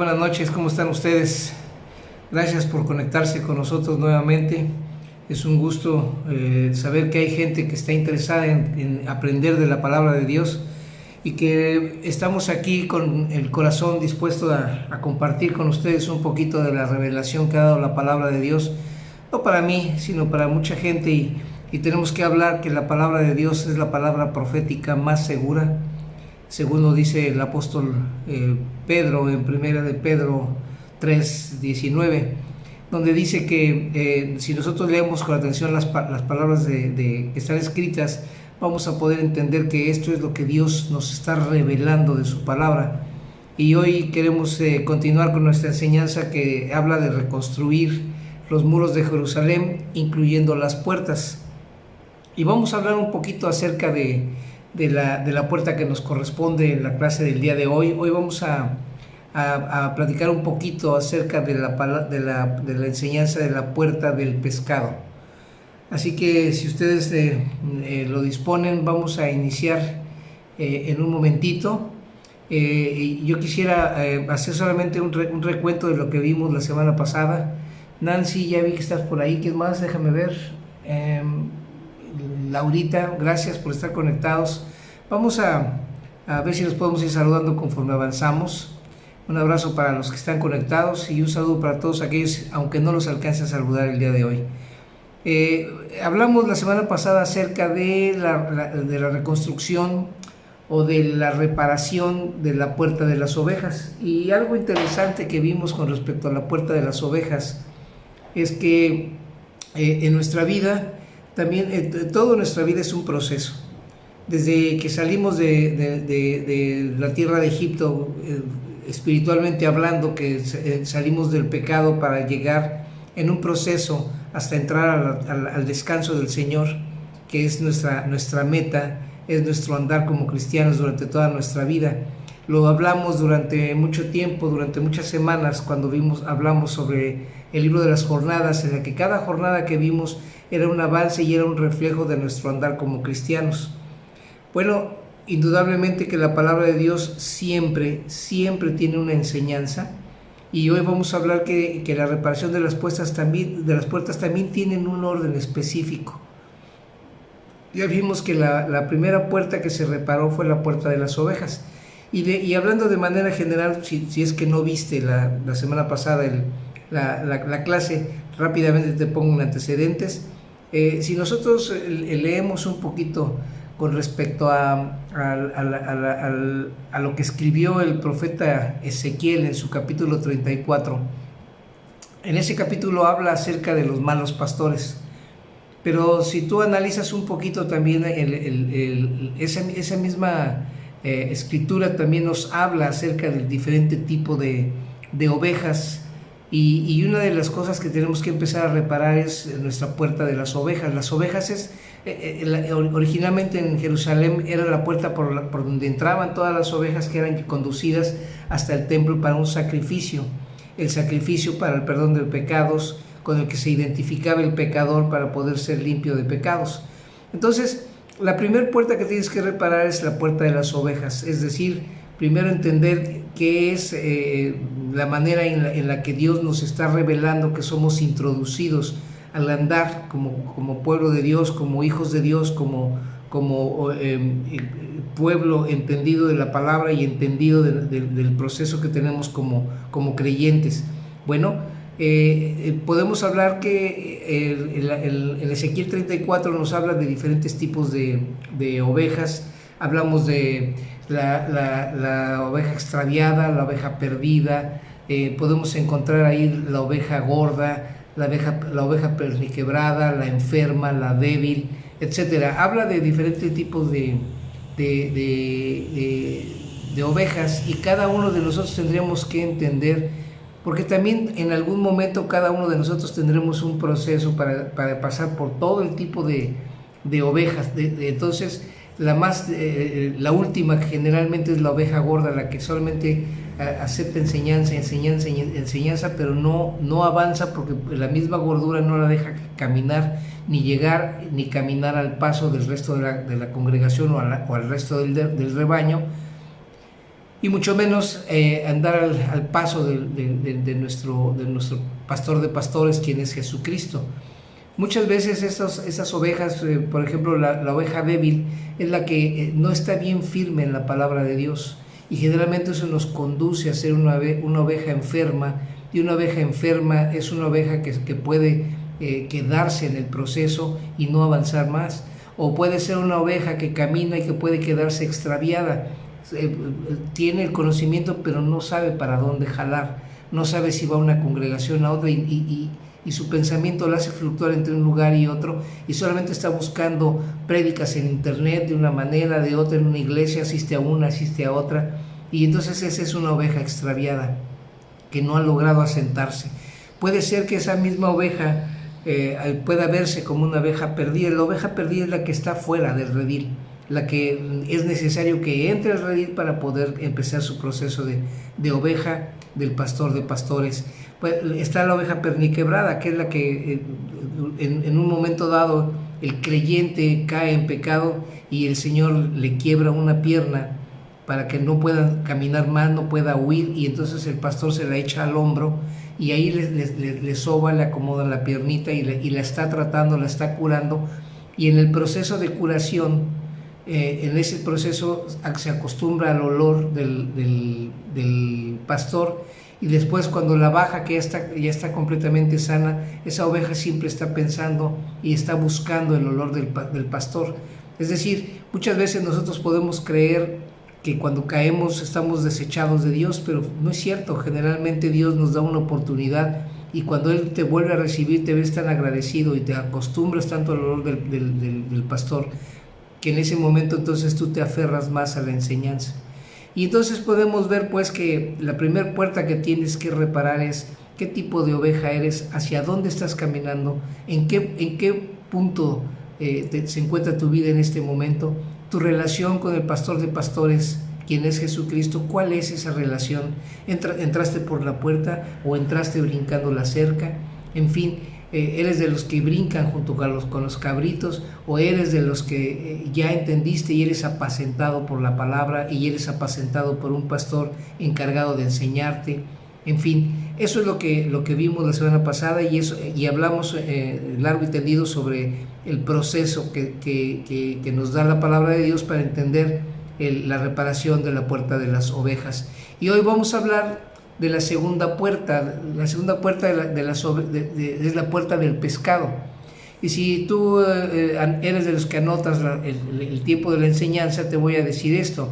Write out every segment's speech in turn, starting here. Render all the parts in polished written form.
buenas noches, ¿cómo están ustedes? Gracias por conectarse con nosotros nuevamente. Es un gusto saber que hay gente que está interesada en aprender de la palabra de Dios y que estamos aquí con el corazón dispuesto a compartir con ustedes un poquito de la revelación que ha dado la palabra de Dios, no para mí, sino para mucha gente, y tenemos que hablar que la palabra de Dios es la palabra profética más segura, según lo dice el apóstol Pedro en primera de Pedro 3:19, donde dice que si nosotros leemos con atención las palabras que están escritas, vamos a poder entender que esto es lo que Dios nos está revelando de su palabra. Y hoy queremos continuar con nuestra enseñanza que habla de reconstruir los muros de Jerusalén, incluyendo las puertas. Y vamos a hablar un poquito acerca de la puerta que nos corresponde en la clase del día de hoy. Hoy vamos a platicar un poquito acerca de la enseñanza de la puerta del pescado. Así que si ustedes lo disponen, vamos a iniciar en un momentito. Yo quisiera hacer solamente un recuento de lo que vimos la semana pasada. Nancy, ya vi que estás por ahí. ¿Quién más? Déjame ver. Laurita, gracias por estar conectados. Vamos a ver si nos podemos ir saludando conforme avanzamos. Un abrazo para los que están conectados y un saludo para todos aquellos, aunque no los alcance a saludar el día de hoy. Hablamos la semana pasada acerca de la reconstrucción o de la reparación de la puerta de las ovejas, y algo interesante que vimos con respecto a la puerta de las ovejas es que en nuestra vida también, toda nuestra vida es un proceso. Desde que salimos de la tierra de Egipto, espiritualmente hablando, que salimos del pecado para llegar en un proceso hasta entrar al descanso del Señor, que es nuestra meta, es nuestro andar como cristianos durante toda nuestra vida. Lo hablamos durante mucho tiempo, durante muchas semanas, cuando hablamos sobre el libro de las jornadas, en la que cada jornada que vimos era un avance y era un reflejo de nuestro andar como cristianos. Bueno, indudablemente que la palabra de Dios siempre tiene una enseñanza, y hoy vamos a hablar que la reparación de las puertas también tienen un orden específico. Ya vimos que la primera puerta que se reparó fue la puerta de las ovejas, y hablando de manera general, si es que no viste la semana pasada la clase, rápidamente te pongo en antecedentes. Si nosotros leemos un poquito con respecto a lo que escribió el profeta Ezequiel en su capítulo 34, en ese capítulo habla acerca de los malos pastores, pero si tú analizas un poquito también esa misma escritura también nos habla acerca del diferente tipo de ovejas. Y una de las cosas que tenemos que empezar a reparar es nuestra puerta de las ovejas. Las ovejas originalmente en Jerusalén era la puerta por donde entraban todas las ovejas que eran conducidas hasta el templo para un sacrificio. El sacrificio para el perdón de pecados, con el que se identificaba el pecador para poder ser limpio de pecados. Entonces, la primera puerta que tienes que reparar es la puerta de las ovejas, es decir, primero entender qué es la manera en la que Dios nos está revelando que somos introducidos al andar como pueblo de Dios, como hijos de Dios, como pueblo entendido de la palabra y entendido del proceso que tenemos como creyentes. Bueno, podemos hablar que el Ezequiel 34 nos habla de diferentes tipos de ovejas. Hablamos de la oveja extraviada, la oveja perdida, podemos encontrar ahí la oveja gorda, la oveja perniquebrada, la enferma, la débil, etcétera. Habla de diferentes tipos de ovejas, y cada uno de nosotros tendríamos que entender, porque también en algún momento cada uno de nosotros tendremos un proceso para pasar por todo el tipo de ovejas. Entonces, la última generalmente es la oveja gorda, la que solamente acepta enseñanza, pero no avanza, porque la misma gordura no la deja caminar, ni llegar, ni caminar al paso del resto de la congregación o al resto del rebaño. y mucho menos andar al paso de nuestro pastor de pastores, quien es Jesucristo. Muchas veces esas ovejas, por ejemplo la oveja débil, es la que no está bien firme en la palabra de Dios, y generalmente eso nos conduce a ser una oveja enferma, y una oveja enferma es una oveja que puede quedarse en el proceso y no avanzar más, o puede ser una oveja que camina y que puede quedarse extraviada. Tiene el conocimiento pero no sabe para dónde jalar, no sabe si va a una congregación a otra, y su pensamiento la hace fluctuar entre un lugar y otro, y solamente está buscando prédicas en internet de una manera, de otra, en una iglesia, asiste a una, asiste a otra, y entonces esa es una oveja extraviada que no ha logrado asentarse. Puede ser que esa misma oveja pueda verse como una oveja perdida. La oveja perdida es la que está fuera del redil, la que es necesario que entre al redil para poder empezar su proceso de oveja del pastor de pastores. Pues está la oveja perniquebrada, que es la que en un momento dado el creyente cae en pecado y el Señor le quiebra una pierna para que no pueda caminar más, no pueda huir, y entonces el pastor se la echa al hombro y ahí le soba, le acomoda la piernita y la está tratando, la está curando, y en el proceso de curación, en ese proceso se acostumbra al olor del pastor, y después cuando la baja, que ya está completamente sana, esa oveja siempre está pensando y está buscando el olor del pastor. Es decir, muchas veces nosotros podemos creer que cuando caemos estamos desechados de Dios, pero no es cierto. Generalmente Dios nos da una oportunidad, y cuando Él te vuelve a recibir te ves tan agradecido y te acostumbras tanto al olor del pastor, que en ese momento entonces tú te aferras más a la enseñanza. Y entonces podemos ver pues que la primera puerta que tienes que reparar es qué tipo de oveja eres, hacia dónde estás caminando, en qué punto se encuentra tu vida en este momento, tu relación con el pastor de pastores, quien es Jesucristo. ¿Cuál es esa relación? ¿Entraste por la puerta o entraste brincando la cerca? En fin, ¿eres de los que brincan junto con los cabritos, o eres de los que ya entendiste y eres apacentado por la palabra y eres apacentado por un pastor encargado de enseñarte? En fin, eso es lo que vimos la semana pasada, y hablamos largo y tendido sobre el proceso que nos da la palabra de Dios para entender la reparación de la puerta de las ovejas. Y hoy vamos a hablar de la segunda puerta. La segunda puerta es la puerta del pescado. Y si tú eres de los que anotas el tiempo de la enseñanza, te voy a decir esto.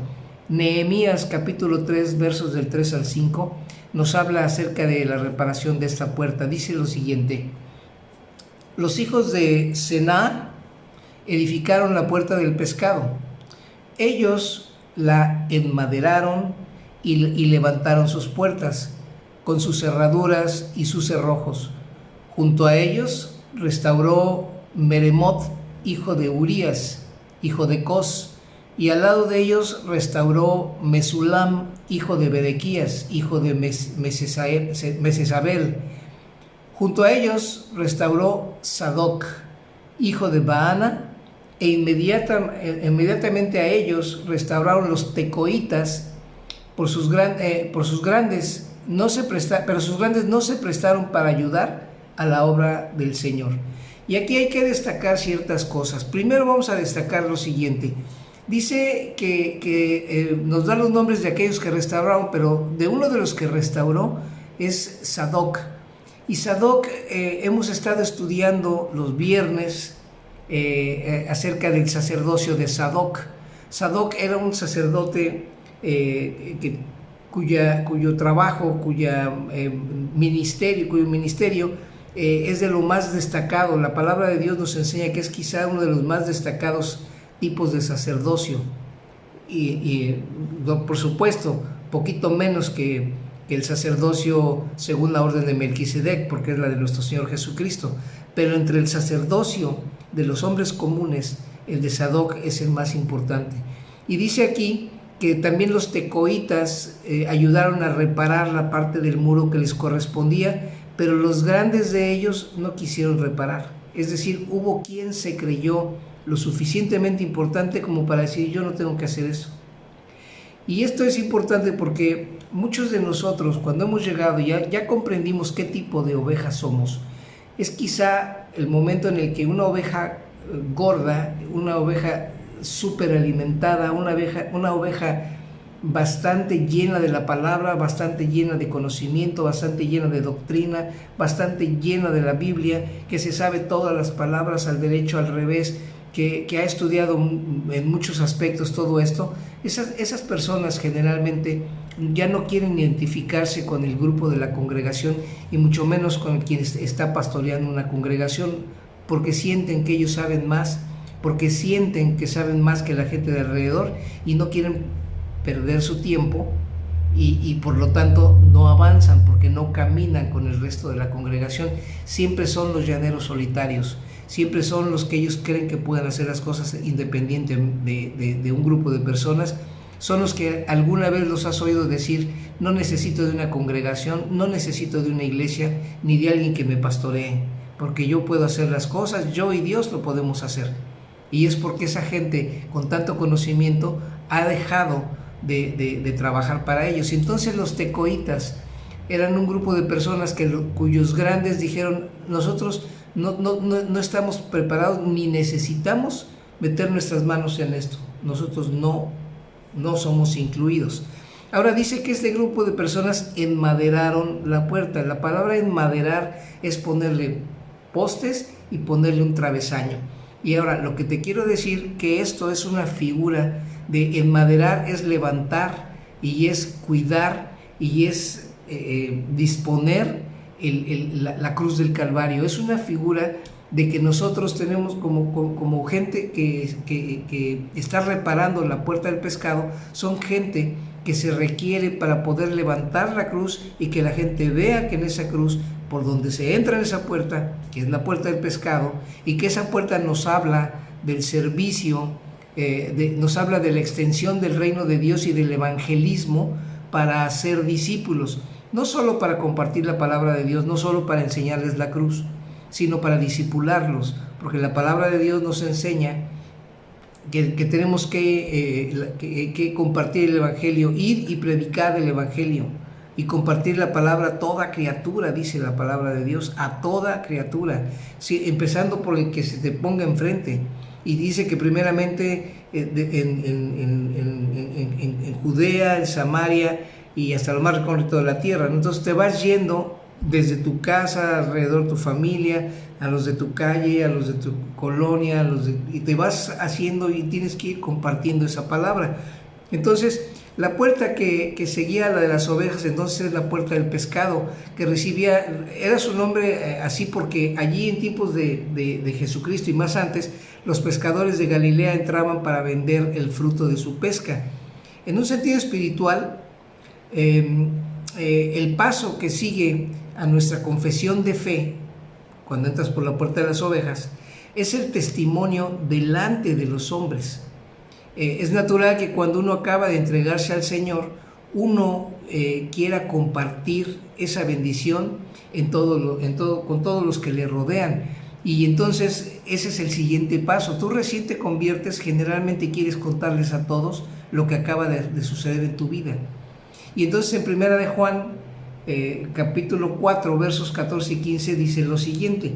Nehemías capítulo 3, versos del 3 al 5, nos habla acerca de la reparación de esta puerta. Dice lo siguiente: los hijos de Sená edificaron la puerta del pescado. Ellos la enmaderaron y levantaron sus puertas, con sus cerraduras y sus cerrojos. Junto a ellos restauró Meremoth, hijo de Urías, hijo de Cos, y al lado de ellos restauró Mesulam, hijo de Berequías, hijo de Mesesabel. Junto a ellos restauró Sadoc, hijo de Baana, e inmediatamente a ellos restauraron los tecoitas, pero sus grandes no se prestaron para ayudar a la obra del Señor. Y aquí hay que destacar ciertas cosas. Primero vamos a destacar lo siguiente. Dice que nos da los nombres de aquellos que restauraron, pero de uno de los que restauró es Sadoc. Y Sadoc, hemos estado estudiando los viernes acerca del sacerdocio de Sadoc. Sadoc era un sacerdote cuyo trabajo, cuyo ministerio es de lo más destacado. La palabra de Dios nos enseña que es quizá uno de los más destacados tipos de sacerdocio, y por supuesto poquito menos que el sacerdocio según la orden de Melquisedec, porque es la de nuestro Señor Jesucristo. Pero entre el sacerdocio de los hombres comunes, el de Sadoc es el más importante. Y dice aquí que también los tecoitas ayudaron a reparar la parte del muro que les correspondía, pero los grandes de ellos no quisieron reparar. Es decir, hubo quien se creyó lo suficientemente importante como para decir: yo no tengo que hacer eso. Y esto es importante porque muchos de nosotros, cuando hemos llegado, ya comprendimos qué tipo de ovejas somos. Es quizá el momento en el que una oveja gorda, una oveja súper alimentada, una oveja bastante llena de la palabra, bastante llena de conocimiento, bastante llena de doctrina, bastante llena de la Biblia, que se sabe todas las palabras al derecho, al revés, que ha estudiado en muchos aspectos todo esto. Esas personas generalmente ya no quieren identificarse con el grupo de la congregación y mucho menos con quien está pastoreando una congregación, porque sienten que ellos saben más, porque sienten que saben más que la gente de alrededor y no quieren perder su tiempo y por lo tanto no avanzan porque no caminan con el resto de la congregación. Siempre son los llaneros solitarios, siempre son los que ellos creen que pueden hacer las cosas independiente de un grupo de personas. Son los que alguna vez los has oído decir: no necesito de una congregación, no necesito de una iglesia, ni de alguien que me pastoree, porque yo puedo hacer las cosas, yo y Dios lo podemos hacer. Y es porque esa gente con tanto conocimiento ha dejado de trabajar para ellos. Y entonces los tecoitas eran un grupo de personas cuyos grandes dijeron: nosotros no estamos preparados ni necesitamos meter nuestras manos en esto, nosotros no somos incluidos. Ahora dice que este grupo de personas enmaderaron la puerta. La palabra enmaderar es ponerle postes y ponerle un travesaño. Y ahora lo que te quiero decir, que esto es una figura de enmaderar, es levantar y es cuidar y es disponer la cruz del Calvario. Es una figura de que nosotros tenemos como gente que está reparando la puerta del pescado. Son gente que se requiere para poder levantar la cruz y que la gente vea que en esa cruz, por donde se entra en esa puerta, que es la puerta del pescado, y que esa puerta nos habla del servicio, nos habla de la extensión del reino de Dios y del evangelismo para hacer discípulos, no solo para compartir la palabra de Dios, no solo para enseñarles la cruz, sino para discipularlos, porque la palabra de Dios nos enseña que tenemos que compartir el evangelio, ir y predicar el evangelio y compartir la palabra a toda criatura, dice la palabra de Dios, a toda criatura, sí, empezando por el que se te ponga enfrente. Y dice que primeramente en Judea, en Samaria y hasta lo más recóndito de la tierra, ¿no? Entonces te vas yendo desde tu casa, alrededor de tu familia, a los de tu calle, a los de tu colonia, y te vas haciendo y tienes que ir compartiendo esa palabra. Entonces, la puerta que seguía a la de las ovejas, entonces es la puerta del pescado, que recibía, era su nombre así porque allí en tiempos de Jesucristo y más antes, los pescadores de Galilea entraban para vender el fruto de su pesca. En un sentido espiritual, el paso que sigue a nuestra confesión de fe, cuando entras por la puerta de las ovejas, es el testimonio delante de los hombres. Es natural que cuando uno acaba de entregarse al Señor, uno quiera compartir esa bendición con todos los que le rodean. Y entonces ese es el siguiente paso. Tú recién te conviertes, generalmente quieres contarles a todos lo que acaba de suceder en tu vida. Y entonces en Primera de Juan, capítulo 4, versos 14 y 15, dice lo siguiente: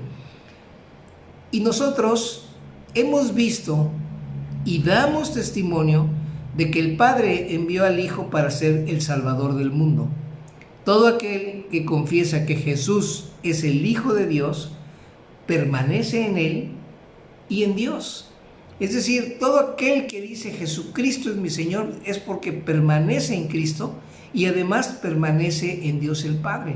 y nosotros hemos visto y damos testimonio de que el Padre envió al Hijo para ser el Salvador del mundo. Todo aquel que confiesa que Jesús es el Hijo de Dios, permanece en Él y en Dios. Es decir, todo aquel que dice Jesucristo es mi Señor es porque permanece en Cristo y además permanece en Dios el Padre.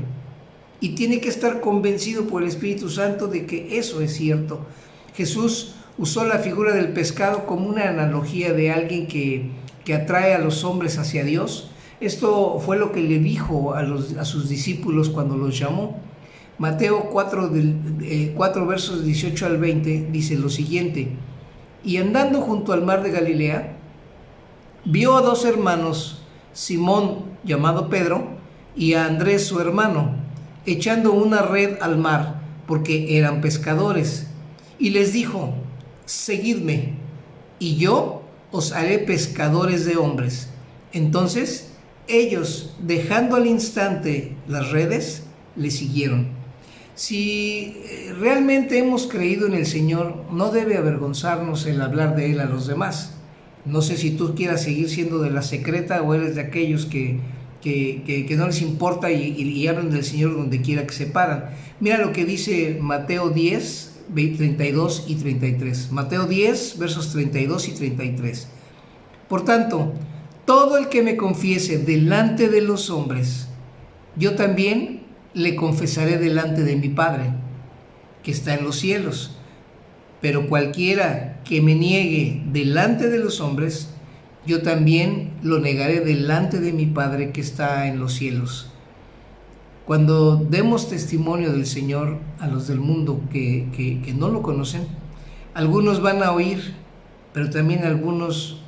Y tiene que estar convencido por el Espíritu Santo de que eso es cierto. Jesús usó la figura del pescado como una analogía de alguien que atrae a los hombres hacia Dios. Esto fue lo que le dijo a sus discípulos cuando los llamó. Mateo 4 versos 18 al 20 dice lo siguiente: y andando junto al mar de Galilea, vio a dos hermanos, Simón llamado Pedro y a Andrés su hermano, echando una red al mar, porque eran pescadores, y les dijo: seguidme, y yo os haré pescadores de hombres. Entonces, ellos, dejando al instante las redes, le siguieron. Si realmente hemos creído en el Señor, no debe avergonzarnos el hablar de Él a los demás. No sé si tú quieras seguir siendo de la secreta o eres de aquellos que no les importa y hablan del Señor donde quiera que se paran. Mira lo que dice Mateo 10, 32 y 33. Mateo 10, versos 32 y 33. Por tanto, todo el que me confiese delante de los hombres, yo también le confesaré delante de mi Padre, que está en los cielos. Pero cualquiera que me niegue delante de los hombres, yo también lo negaré delante de mi Padre que está en los cielos. Cuando demos testimonio del Señor a los del mundo que no lo conocen, algunos van a oír, pero también algunos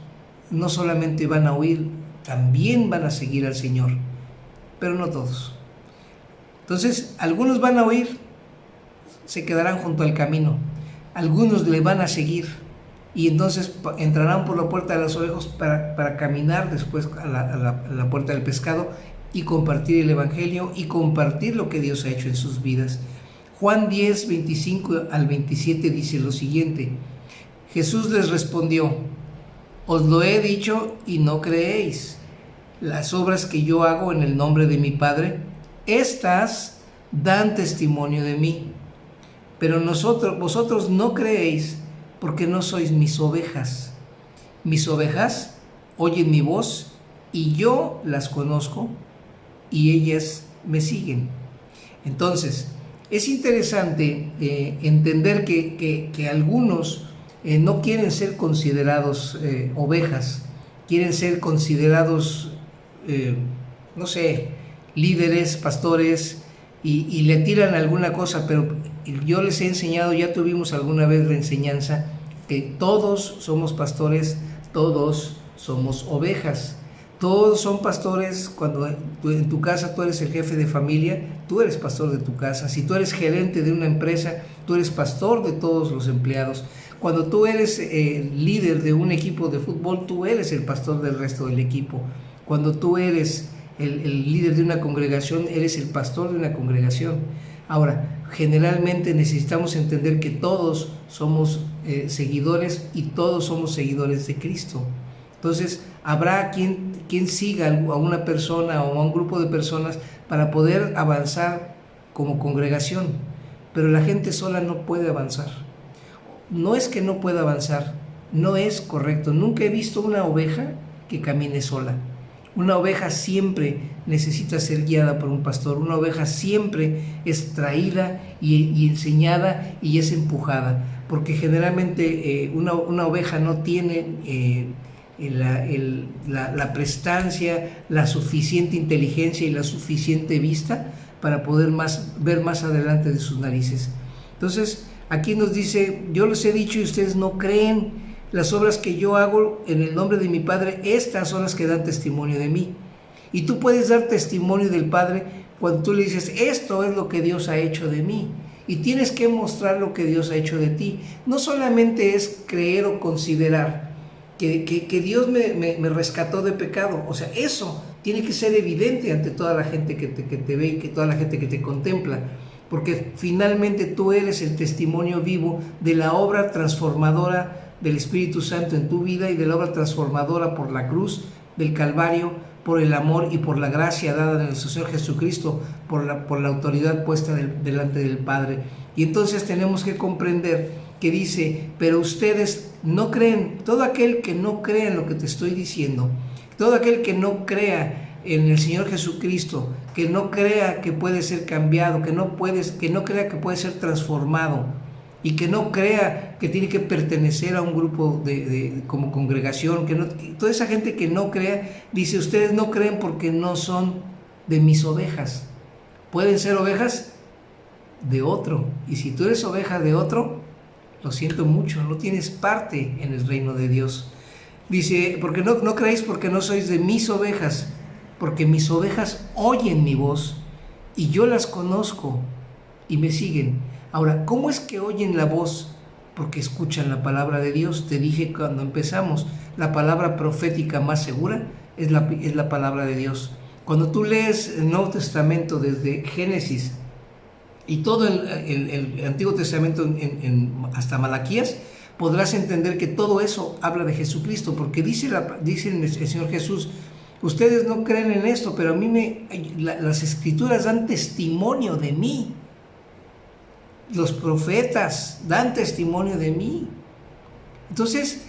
no solamente van a oír, también van a seguir al Señor, pero no todos. Entonces, algunos van a oír, se quedarán junto al camino, algunos le van a seguir y entonces entrarán por la puerta de las ovejas para caminar después a la puerta del pescado y compartir el Evangelio y compartir lo que Dios ha hecho en sus vidas. Juan 10, 25 al 27 dice lo siguiente: Jesús les respondió: os lo he dicho y no creéis. Las obras que yo hago en el nombre de mi Padre, estas dan testimonio de mí. Pero vosotros no creéis porque no sois mis ovejas. Mis ovejas oyen mi voz y yo las conozco y ellas me siguen. Entonces, es interesante entender que algunos no quieren ser considerados ovejas, quieren ser considerados, no sé, líderes, pastores, y le tiran alguna cosa, pero yo les he enseñado, ya tuvimos alguna vez la enseñanza, que todos somos pastores, todos somos ovejas. Todos son pastores. Cuando en tu casa tú eres el jefe de familia, tú eres pastor de tu casa. Si tú eres gerente de una empresa, tú eres pastor de todos los empleados. Cuando tú eres líder de un equipo de fútbol, tú eres el pastor del resto del equipo. Cuando tú eres el líder de una congregación, eres el pastor de una congregación. Ahora, generalmente necesitamos entender que todos somos seguidores y todos somos seguidores de Cristo. Entonces, habrá quien siga a una persona o a un grupo de personas para poder avanzar como congregación, pero la gente sola no puede avanzar. No es que no pueda avanzar, no es correcto. Nunca he visto una oveja que camine sola. Una oveja siempre necesita ser guiada por un pastor. Una oveja siempre es traída y enseñada y es empujada, porque generalmente una oveja no tiene la prestancia, la suficiente inteligencia y la suficiente vista para poder ver más adelante de sus narices. Entonces, aquí nos dice: yo les he dicho y ustedes no creen. Las obras que yo hago en el nombre de mi Padre, estas son las que dan testimonio de mí. Y tú puedes dar testimonio del Padre cuando tú le dices: esto es lo que Dios ha hecho de mí. Y tienes que mostrar lo que Dios ha hecho de ti. No solamente es creer o considerar que Dios me rescató de pecado. O sea, eso tiene que ser evidente ante toda la gente que te ve y que toda la gente que te contempla. Porque finalmente tú eres el testimonio vivo de la obra transformadora del Espíritu Santo en tu vida y de la obra transformadora por la cruz del Calvario, por el amor y por la gracia dada en nuestro Señor Jesucristo, por la autoridad puesta delante del Padre. Y entonces tenemos que comprender que dice: pero ustedes no creen. Todo aquel que no crea en lo que te estoy diciendo, todo aquel que no crea en el Señor Jesucristo, que no crea que puede ser cambiado, que no crea que puede ser transformado, y que no crea que tiene que pertenecer a un grupo como congregación, toda esa gente que no crea, dice: ustedes no creen porque no son de mis ovejas. Pueden ser ovejas de otro, y si tú eres oveja de otro, lo siento mucho, no tienes parte en el reino de Dios. Dice: porque no creéis porque no sois de mis ovejas, porque mis ovejas oyen mi voz y yo las conozco y me siguen. Ahora, ¿cómo es que oyen la voz? Porque escuchan la palabra de Dios. Te dije cuando empezamos, la palabra profética más segura es la palabra de Dios. Cuando tú lees el Nuevo Testamento desde Génesis y todo el Antiguo Testamento hasta Malaquías, podrás entender que todo eso habla de Jesucristo, porque dice el Señor Jesús: ustedes no creen en esto, pero a mí las Escrituras dan testimonio de mí. Los profetas dan testimonio de mí. Entonces,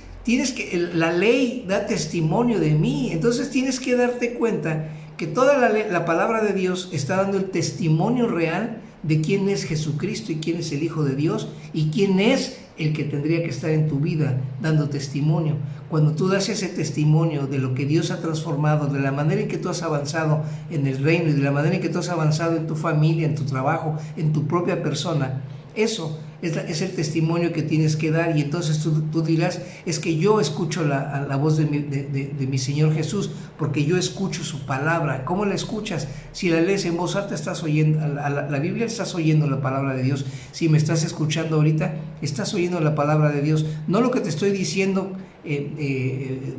la ley da testimonio de mí. Entonces tienes que darte cuenta que toda la palabra de Dios está dando el testimonio real de quién es Jesucristo y quién es el Hijo de Dios y quién es el que tendría que estar en tu vida dando testimonio. Cuando tú das ese testimonio de lo que Dios ha transformado, de la manera en que tú has avanzado en el reino y de la manera en que tú has avanzado en tu familia, en tu trabajo, en tu propia persona, eso es el testimonio que tienes que dar. Y entonces tú dirás: es que yo escucho la voz de mi Señor Jesús, porque yo escucho su palabra. ¿Cómo la escuchas? Si la lees en voz alta, estás oyendo la Biblia, estás oyendo la palabra de Dios. Si me estás escuchando ahorita, estás oyendo la palabra de Dios. No lo que te estoy diciendo en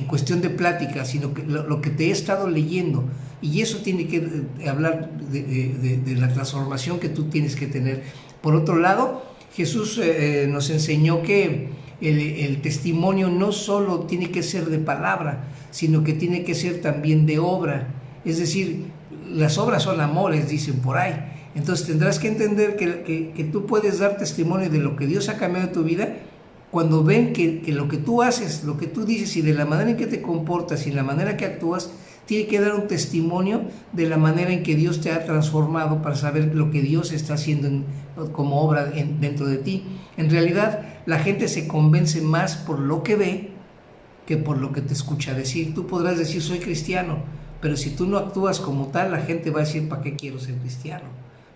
cuestión de plática, sino que lo que te he estado leyendo. Y eso tiene que hablar de la transformación que tú tienes que tener. Por otro lado, Jesús nos enseñó que el testimonio no solo tiene que ser de palabra, sino que tiene que ser también de obra. Es decir, las obras son amores, dicen por ahí. Entonces tendrás que entender que tú puedes dar testimonio de lo que Dios ha cambiado en tu vida cuando ven que lo que tú haces, lo que tú dices y de la manera en que te comportas y la manera que actúas, tiene que dar un testimonio de la manera en que Dios te ha transformado, para saber lo que Dios está haciendo como obra dentro de ti. En realidad, la gente se convence más por lo que ve que por lo que te escucha decir. Tú podrás decir: soy cristiano, pero si tú no actúas como tal, la gente va a decir: ¿para qué quiero ser cristiano?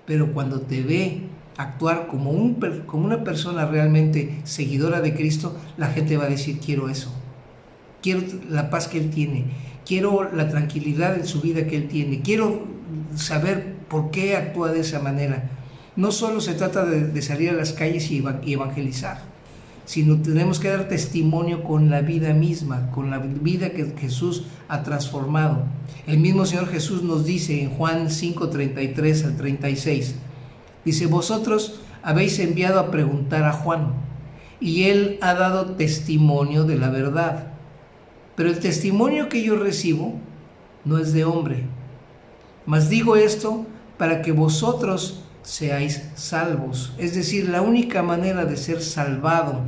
Pero cuando te ve actuar como una persona realmente seguidora de Cristo, la gente va a decir: quiero eso, quiero la paz que Él tiene, quiero la tranquilidad en su vida que Él tiene, quiero saber por qué actúa de esa manera. No solo se trata de salir a las calles y evangelizar, sino tenemos que dar testimonio con la vida misma, con la vida que Jesús ha transformado. El mismo Señor Jesús nos dice en Juan 5:33 al 36, dice: vosotros habéis enviado a preguntar a Juan, y él ha dado testimonio de la verdad. Pero el testimonio que yo recibo no es de hombre. Mas digo esto para que vosotros seáis salvos. Es decir, la única manera de ser salvado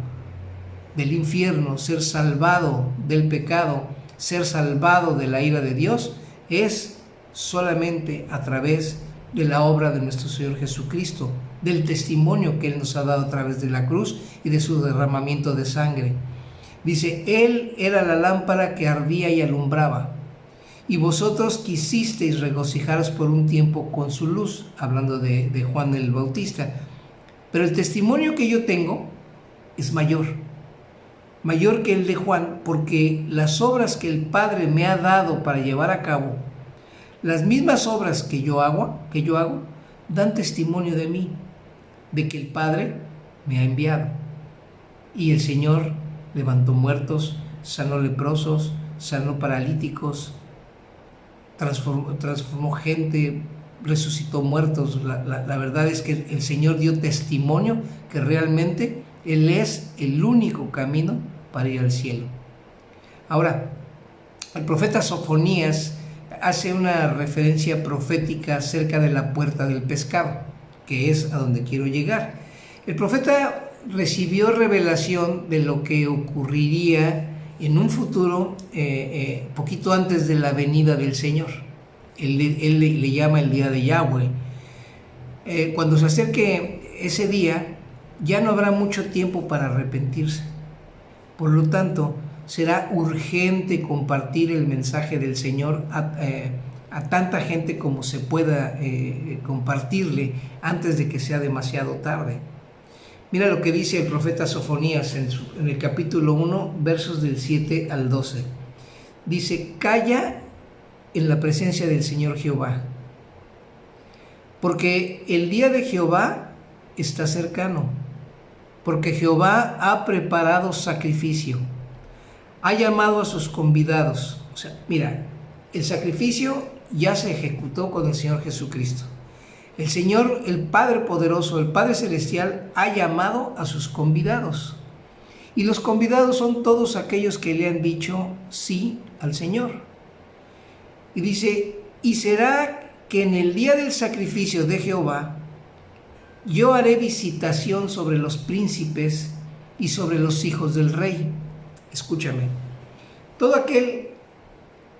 del infierno, ser salvado del pecado, ser salvado de la ira de Dios, es solamente a través de la obra de nuestro Señor Jesucristo, del testimonio que Él nos ha dado a través de la cruz y de su derramamiento de sangre. Dice: Él era la lámpara que ardía y alumbraba, y vosotros quisisteis regocijaros por un tiempo con su luz, hablando de Juan el Bautista. Pero el testimonio que yo tengo es mayor que el de Juan, porque las obras que el Padre me ha dado para llevar a cabo, las mismas obras que yo hago, dan testimonio de mí, de que el Padre me ha enviado. Y el Señor levantó muertos, sanó leprosos, sanó paralíticos, transformó gente, resucitó muertos. La verdad es que el Señor dio testimonio que realmente Él es el único camino para ir al cielo. Ahora, el profeta Sofonías hace una referencia profética acerca de la puerta del pescado, que es a donde quiero llegar. El profeta recibió revelación de lo que ocurriría en un futuro, poquito antes de la venida del Señor. Él le llama el día de Yahweh. Cuando se acerque ese día, ya no habrá mucho tiempo para arrepentirse. Por lo tanto, será urgente compartir el mensaje del Señor a tanta gente como se pueda compartirle antes de que sea demasiado tarde. Mira lo que dice el profeta Sofonías en el capítulo 1, versos del 7 al 12. Dice: calla en la presencia del Señor Jehová, porque el día de Jehová está cercano, porque Jehová ha preparado sacrificio, ha llamado a sus convidados, O sea, mira, el sacrificio ya se ejecutó con el Señor Jesucristo. El Señor, el Padre Poderoso, el Padre Celestial, ha llamado a sus convidados. Y los convidados son todos aquellos que le han dicho sí al Señor. Y dice, y será que en el día del sacrificio de Jehová, yo haré visitación sobre los príncipes y sobre los hijos del rey. Escúchame, todo aquel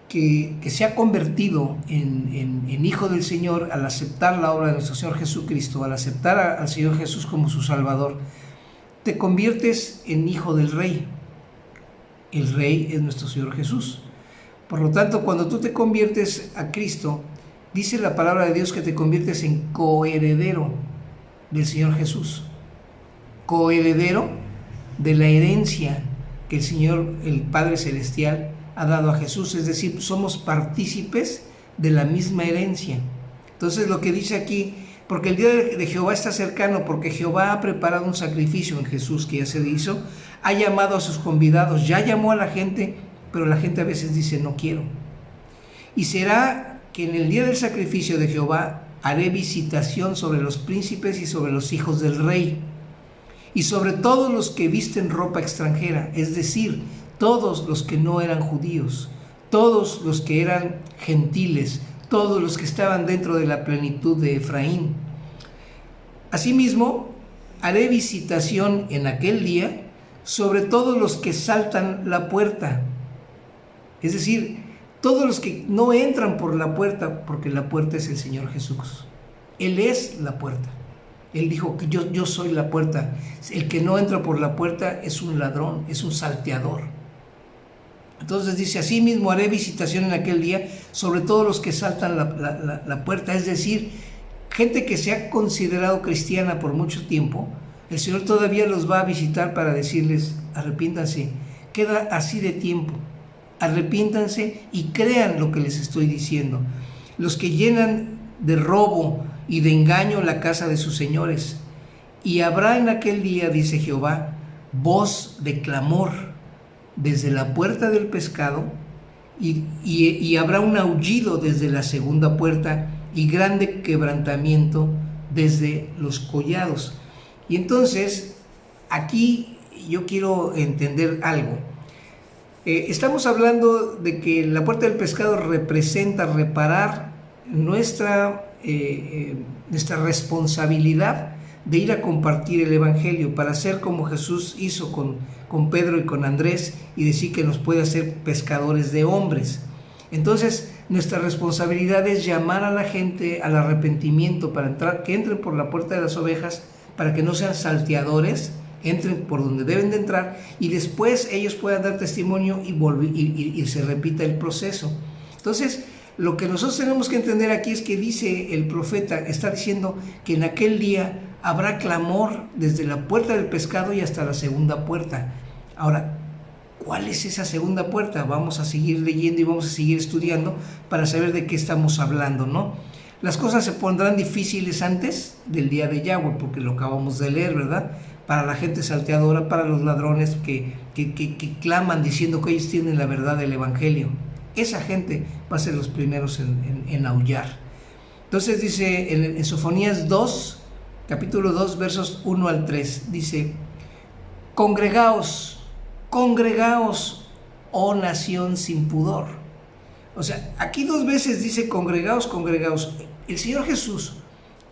que se ha convertido en hijo del Señor al aceptar la obra de nuestro Señor Jesucristo, al aceptar al Señor Jesús como su Salvador, te conviertes en hijo del Rey. El Rey es nuestro Señor Jesús. Por lo tanto, cuando tú te conviertes a Cristo, dice la palabra de Dios que te conviertes en coheredero del Señor Jesús. Coheredero de la herencia que el Señor, el Padre Celestial, ha dado a Jesús, es decir, somos partícipes de la misma herencia. Entonces lo que dice aquí, porque el día de Jehová está cercano, porque Jehová ha preparado un sacrificio en Jesús que ya se hizo, ha llamado a sus convidados, ya llamó a la gente, pero la gente a veces dice no quiero. Y será que en el día del sacrificio de Jehová haré visitación sobre los príncipes y sobre los hijos del rey, y sobre todos los que visten ropa extranjera, es decir, todos los que no eran judíos, todos los que eran gentiles, todos los que estaban dentro de la plenitud de Efraín. Asimismo, haré visitación en aquel día sobre todos los que saltan la puerta, es decir, todos los que no entran por la puerta, porque la puerta es el Señor Jesús. Él es la puerta. Él dijo que yo soy la puerta. El que no entra por la puerta es un ladrón, es un salteador. Entonces dice, así mismo haré visitación en aquel día sobre todos los que saltan la puerta, es decir, gente que se ha considerado cristiana por mucho tiempo, el Señor todavía los va a visitar para decirles, arrepiéntanse, queda así de tiempo, arrepiéntanse y crean lo que les estoy diciendo. Los que llenan de robo y de engaño la casa de sus señores, y habrá en aquel día, dice Jehová, voz de clamor desde la puerta del pescado, y habrá un aullido desde la segunda puerta, y grande quebrantamiento desde los collados. Y entonces, aquí yo quiero entender algo. Estamos hablando de que la puerta del pescado representa reparar nuestra responsabilidad de ir a compartir el Evangelio, para hacer como Jesús hizo con Pedro y con Andrés, y decir que nos puede hacer pescadores de hombres. Entonces, nuestra responsabilidad es llamar a la gente al arrepentimiento, para entrar, que entren por la puerta de las ovejas, para que no sean salteadores, entren por donde deben de entrar, y después ellos puedan dar testimonio y se repita el proceso. Entonces, lo que nosotros tenemos que entender aquí es que dice el profeta, está diciendo que en aquel día habrá clamor desde la puerta del pescado y hasta la segunda puerta. Ahora, ¿cuál es esa segunda puerta? Vamos a seguir leyendo y vamos a seguir estudiando para saber de qué estamos hablando, ¿no? Las cosas se pondrán difíciles antes del día de Yahweh, porque lo acabamos de leer, ¿verdad? Para la gente salteadora, para los ladrones que claman diciendo que ellos tienen la verdad del Evangelio. Esa gente va a ser los primeros en aullar. Entonces dice en Sofonías 2, capítulo 2, versos 1 al 3, dice, congregaos, congregaos, oh nación sin pudor. O sea, aquí dos veces dice congregaos, congregaos. El Señor Jesús,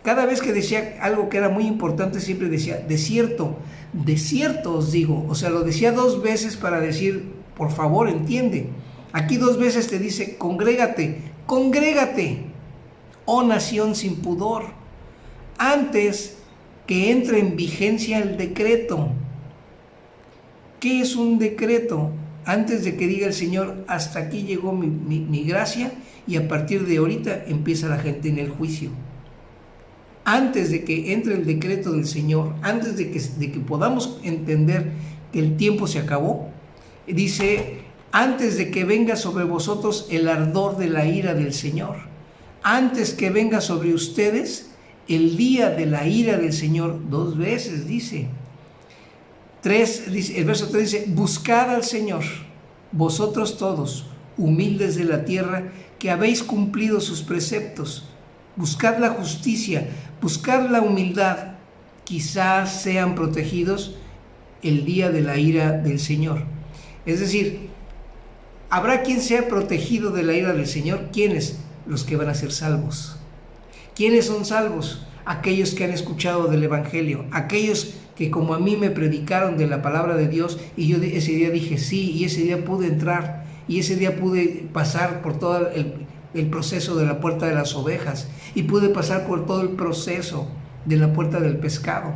cada vez que decía algo que era muy importante, siempre decía, desierto, desierto os digo. O sea, lo decía dos veces para decir, por favor, entiende. Aquí dos veces te dice, congrégate, congrégate, oh nación sin pudor, antes que entre en vigencia el decreto. ¿Qué es un decreto? Antes de que diga el Señor, hasta aquí llegó mi gracia, y a partir de ahorita empieza la gente en el juicio. Antes de que entre el decreto del Señor, antes de que podamos entender que el tiempo se acabó, dice, antes de que venga sobre vosotros el ardor de la ira del Señor, antes que venga sobre ustedes el día de la ira del Señor, dos veces dice. El verso 3 dice, buscad al Señor, vosotros todos, humildes de la tierra, que habéis cumplido sus preceptos. Buscad la justicia, buscad la humildad, quizás sean protegidos el día de la ira del Señor. Es decir, habrá quien sea protegido de la ira del Señor. ¿Quiénes? Los que van a ser salvos. ¿Quiénes son salvos? Aquellos que han escuchado del Evangelio, aquellos que como a mí me predicaron de la palabra de Dios, y yo ese día dije sí, y ese día pude entrar, y ese día pude pasar por todo el proceso de la puerta de las ovejas, y pude pasar por todo el proceso de la puerta del pescado,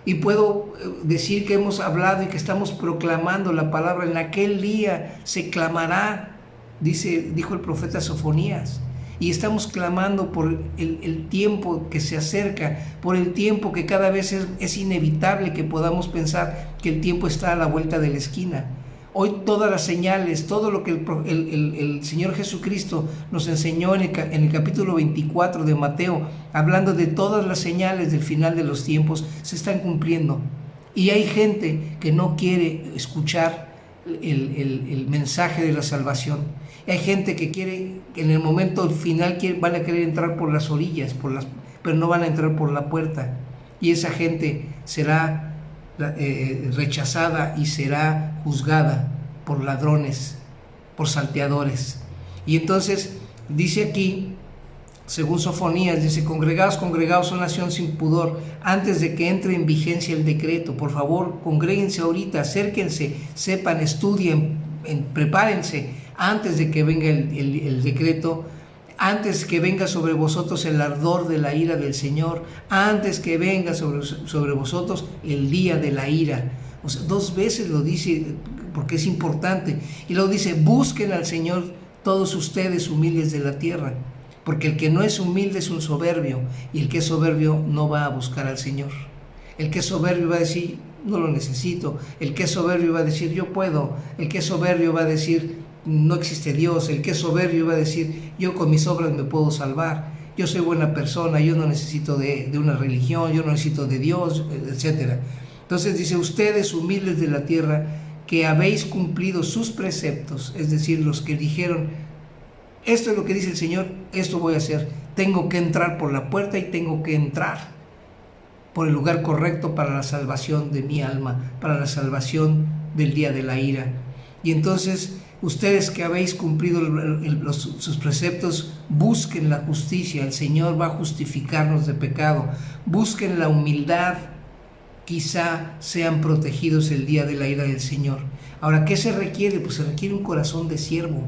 y puedo decir que hemos hablado y que estamos proclamando la palabra. En aquel día se clamará, dijo el profeta Sofonías, y estamos clamando por el tiempo que se acerca, por el tiempo que cada vez es inevitable que podamos pensar que el tiempo está a la vuelta de la esquina. Hoy todas las señales, todo lo que el Señor Jesucristo nos enseñó en el capítulo 24 de Mateo, hablando de todas las señales del final de los tiempos, se están cumpliendo. Y hay gente que no quiere escuchar el mensaje de la salvación. Hay gente que quiere, en el momento final van a querer entrar por las orillas, pero no van a entrar por la puerta. Y esa gente será rechazada y será juzgada por ladrones, por salteadores. Y entonces dice aquí, según Sofonías, dice: congregaos, oh nación sin pudor, antes de que entre en vigencia el decreto. Por favor, congréguense ahorita, acérquense, sepan, estudien, prepárense, antes de que venga el decreto, antes que venga sobre vosotros el ardor de la ira del Señor, antes que venga sobre vosotros el día de la ira. O sea, 2 veces lo dice porque es importante. Y luego dice: busquen al Señor todos ustedes humildes de la tierra, porque el que no es humilde es un soberbio, y el que es soberbio no va a buscar al Señor. El que es soberbio va a decir: no lo necesito. El que es soberbio va a decir: yo puedo. El que es soberbio va a decir: no existe Dios. El que es soberbio va a decir: yo con mis obras me puedo salvar, yo soy buena persona, yo no necesito de una religión, yo no necesito de Dios, etc. Entonces dice: ustedes humildes de la tierra, que habéis cumplido sus preceptos, es decir, los que dijeron: esto es lo que dice el Señor, esto voy a hacer, tengo que entrar por la puerta y tengo que entrar por el lugar correcto para la salvación de mi alma, para la salvación del día de la ira. Y entonces, ustedes que habéis cumplido sus preceptos, busquen la justicia. El Señor va a justificarnos de pecado. Busquen la humildad, quizá sean protegidos el día de la ira del Señor. Ahora, ¿qué se requiere? Pues se requiere un corazón de siervo.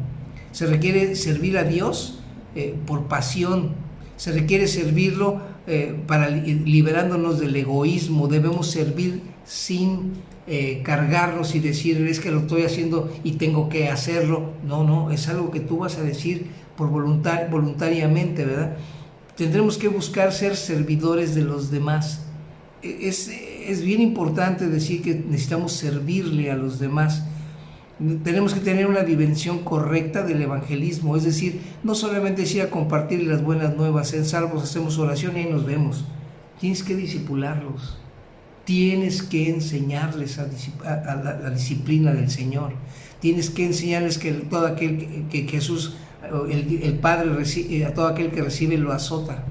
Se requiere servir a Dios por pasión. Se requiere servirlo liberándonos del egoísmo. Debemos servir sin cargarnos y decir: es que lo estoy haciendo y tengo que hacerlo. No, es algo que tú vas a decir voluntariamente, ¿verdad? Tendremos que buscar ser servidores de los demás. Es bien importante decir que necesitamos servirle a los demás. Tenemos que tener una dimensión correcta del evangelismo, es decir, no solamente ir a compartir las buenas nuevas, en salvos hacemos oración y ahí nos vemos. Tienes que discipularlos. Tienes que enseñarles a la disciplina del Señor. Tienes que enseñarles que todo aquel que Jesús, el Padre, a todo aquel que recibe lo azota.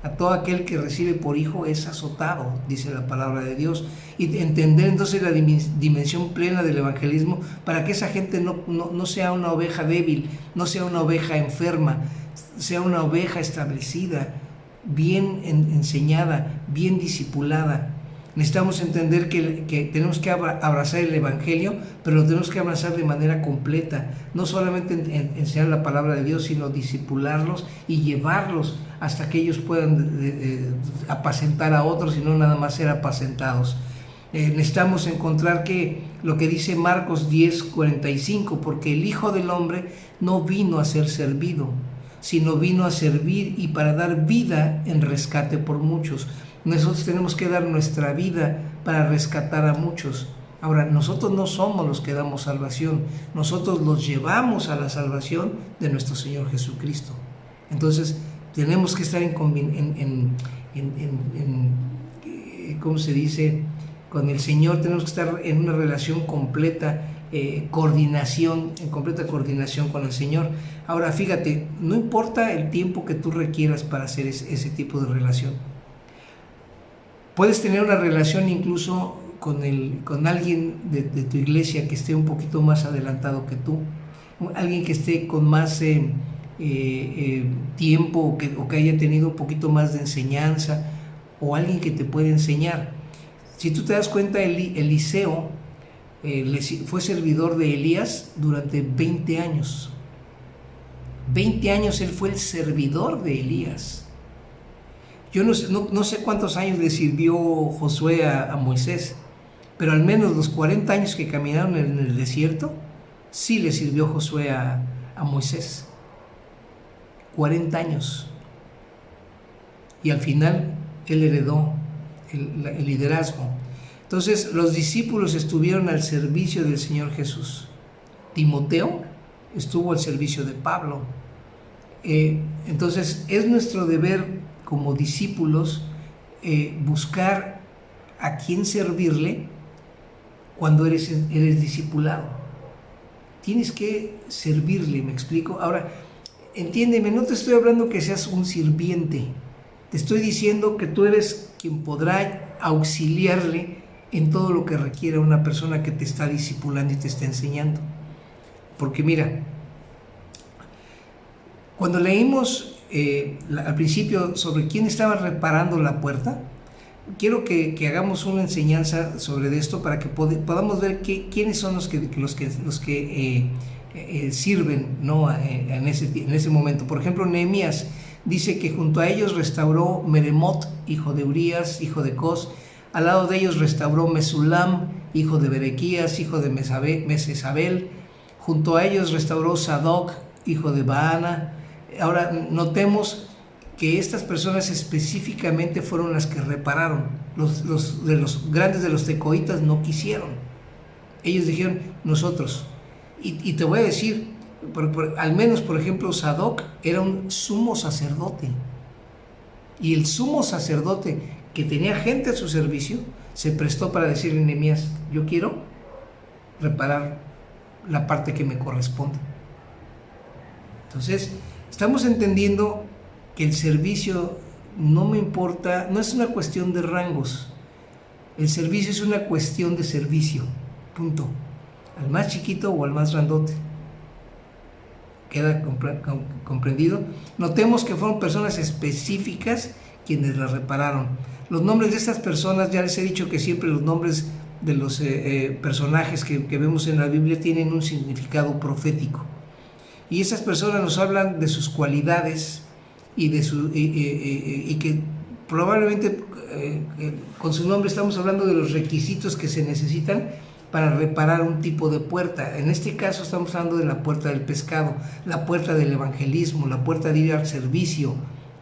A todo aquel que recibe por hijo es azotado, dice la palabra de Dios. Y entender entonces la dimensión plena del evangelismo, para que esa gente no sea una oveja débil, no sea una oveja enferma, sea una oveja establecida, bien enseñada, bien discipulada. Necesitamos entender que tenemos que abrazar el Evangelio, pero lo tenemos que abrazar de manera completa. No solamente enseñar la palabra de Dios, sino discipularlos y llevarlos hasta que ellos puedan apacentar a otros y no nada más ser apacentados. Necesitamos encontrar que lo que dice Marcos 10:45, porque el Hijo del Hombre no vino a ser servido, sino vino a servir y para dar vida en rescate por muchos. Nosotros tenemos que dar nuestra vida para rescatar a muchos. Ahora, nosotros no somos los que damos salvación, nosotros los llevamos a la salvación de nuestro Señor Jesucristo. Entonces, tenemos que estar ¿cómo se dice? Con el Señor tenemos que estar en una relación completa coordinación, en completa coordinación con el Señor. Ahora, fíjate, no importa el tiempo que tú requieras para hacer ese tipo de relación. Puedes tener una relación incluso con alguien de tu iglesia que esté un poquito más adelantado que tú, alguien que esté con más tiempo o que haya tenido un poquito más de enseñanza, o alguien que te puede enseñar. Si tú te das cuenta, Eliseo fue servidor de Elías durante 20 años. 20 años él fue el servidor de Elías. Yo no sé cuántos años le sirvió Josué a Moisés, pero al menos los 40 años que caminaron en el desierto, sí le sirvió Josué a Moisés. 40 años. Y al final él heredó el liderazgo. Entonces los discípulos estuvieron al servicio del Señor Jesús. Timoteo estuvo al servicio de Pablo. Entonces es nuestro deber como discípulos buscar a quién servirle cuando eres discipulado. Tienes que servirle, ¿me explico? Ahora, entiéndeme, no te estoy hablando que seas un sirviente. Te estoy diciendo que tú eres quien podrá auxiliarle en todo lo que requiera una persona que te está discipulando y te está enseñando. Porque mira, cuando leímos al principio sobre quién estaba reparando la puerta, quiero que hagamos una enseñanza sobre esto para que podamos ver quiénes son los que sirven, ¿no? en ese momento. Por ejemplo, Nehemías dice que junto a ellos restauró Meremot, hijo de Urías, hijo de Cos. Al lado de ellos restauró Mesulam, hijo de Berequías, hijo de Mesesabel. Junto a ellos restauró Sadoc, hijo de Baana. Ahora, notemos que estas personas específicamente fueron las que repararon. Los grandes de los tecoitas no quisieron. Ellos dijeron, nosotros. Y te voy a decir, al menos, por ejemplo, Sadoc era un sumo sacerdote. Y el sumo sacerdote, que tenía gente a su servicio, se prestó para decirle a Nehemías, yo quiero reparar la parte que me corresponde. Entonces, estamos entendiendo que el servicio no me importa, no es una cuestión de rangos. El servicio es una cuestión de servicio, punto. Al más chiquito o al más grandote. ¿Queda comprendido? Notemos que fueron personas específicas quienes la repararon. Los nombres de estas personas, ya les he dicho que siempre los nombres de los personajes que vemos en la Biblia tienen un significado profético. Y esas personas nos hablan de sus cualidades y que probablemente con su nombre estamos hablando de los requisitos que se necesitan para reparar un tipo de puerta. En este caso estamos hablando de la puerta del pescado, la puerta del evangelismo, la puerta de ir al servicio.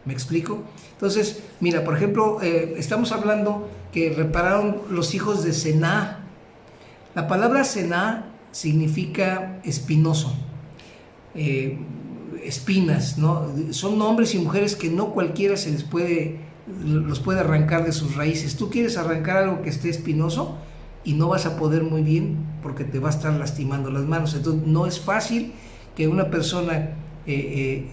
¿Me explico? Entonces, mira, por ejemplo, estamos hablando que repararon los hijos de Sená. La palabra Sená significa espinoso, espinas, ¿no? Son hombres y mujeres que no cualquiera los puede arrancar de sus raíces. Tú quieres arrancar algo que esté espinoso y no vas a poder muy bien porque te va a estar lastimando las manos. Entonces, no es fácil que una persona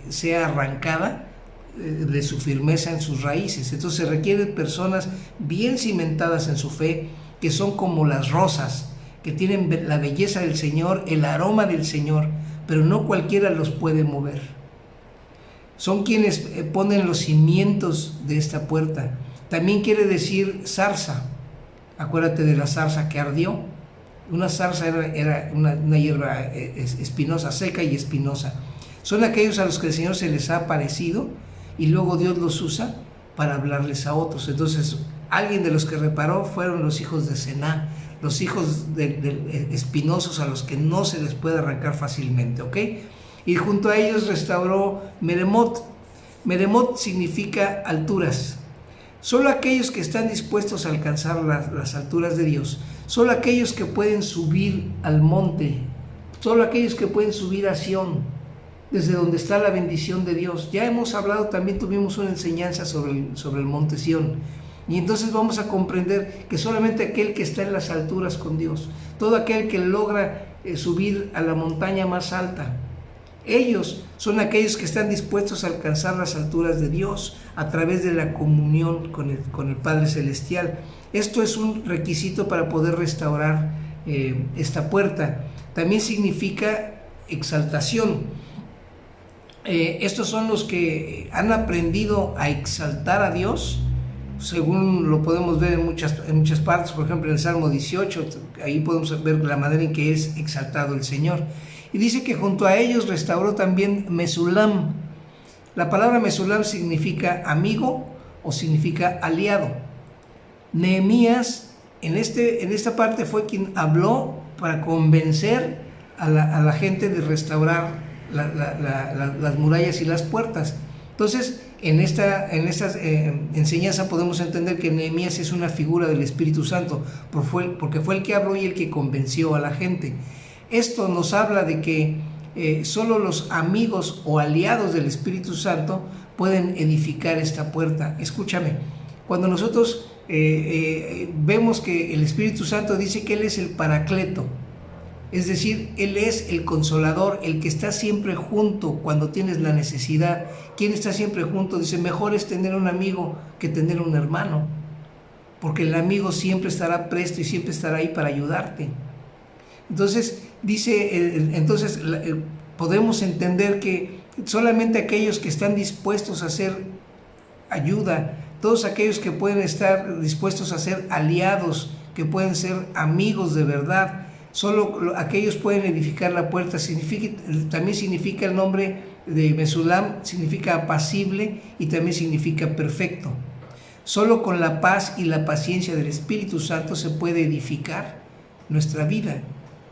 sea arrancada de su firmeza en sus raíces. Entonces se requieren personas bien cimentadas en su fe, que son como las rosas, que tienen la belleza del Señor, el aroma del Señor, pero no cualquiera los puede mover. Son quienes ponen los cimientos de esta puerta. También quiere decir zarza. Acuérdate de la zarza que ardió. Una zarza era una hierba espinosa, seca y espinosa. Son aquellos a los que el Señor se les ha aparecido y luego Dios los usa para hablarles a otros. Entonces, alguien de los que reparó fueron los hijos de Sená, los hijos de espinosos a los que no se les puede arrancar fácilmente, ¿ok? Y junto a ellos restauró Meremot. Meremot significa alturas. Solo aquellos que están dispuestos a alcanzar las alturas de Dios, solo aquellos que pueden subir al monte, solo aquellos que pueden subir a Sión, desde donde está la bendición de Dios. Ya hemos hablado, también tuvimos una enseñanza sobre el monte Sión. Y entonces vamos a comprender que solamente aquel que está en las alturas con Dios, todo aquel que logra subir a la montaña más alta. Ellos son aquellos que están dispuestos a alcanzar las alturas de Dios a través de la comunión con el Padre Celestial. Esto es un requisito para poder restaurar esta puerta. También significa exaltación. Estos son los que han aprendido a exaltar a Dios, según lo podemos ver en muchas partes. Por ejemplo, en el Salmo 18, ahí podemos ver la manera en que es exaltado el Señor. Y dice que junto a ellos restauró también Mesulam. La palabra Mesulam significa amigo o significa aliado. Nehemías en esta parte fue quien habló para convencer a la gente de restaurar las murallas y las puertas. Entonces, en esta enseñanza podemos entender que Nehemías es una figura del Espíritu Santo, porque fue el que habló y el que convenció a la gente. Esto nos habla de que solo los amigos o aliados del Espíritu Santo pueden edificar esta puerta. Escúchame, cuando nosotros vemos que el Espíritu Santo dice que Él es el Paracleto, es decir, Él es el Consolador, el que está siempre junto cuando tienes la necesidad. ¿Quién está siempre junto? Dice, mejor es tener un amigo que tener un hermano, porque el amigo siempre estará presto y siempre estará ahí para ayudarte. Entonces, podemos entender que solamente aquellos que están dispuestos a hacer ayuda, todos aquellos que pueden estar dispuestos a ser aliados, que pueden ser amigos de verdad, solo aquellos pueden edificar la puerta. También significa el nombre de Mesulam, significa apacible y también significa perfecto. Solo con la paz y la paciencia del Espíritu Santo se puede edificar nuestra vida.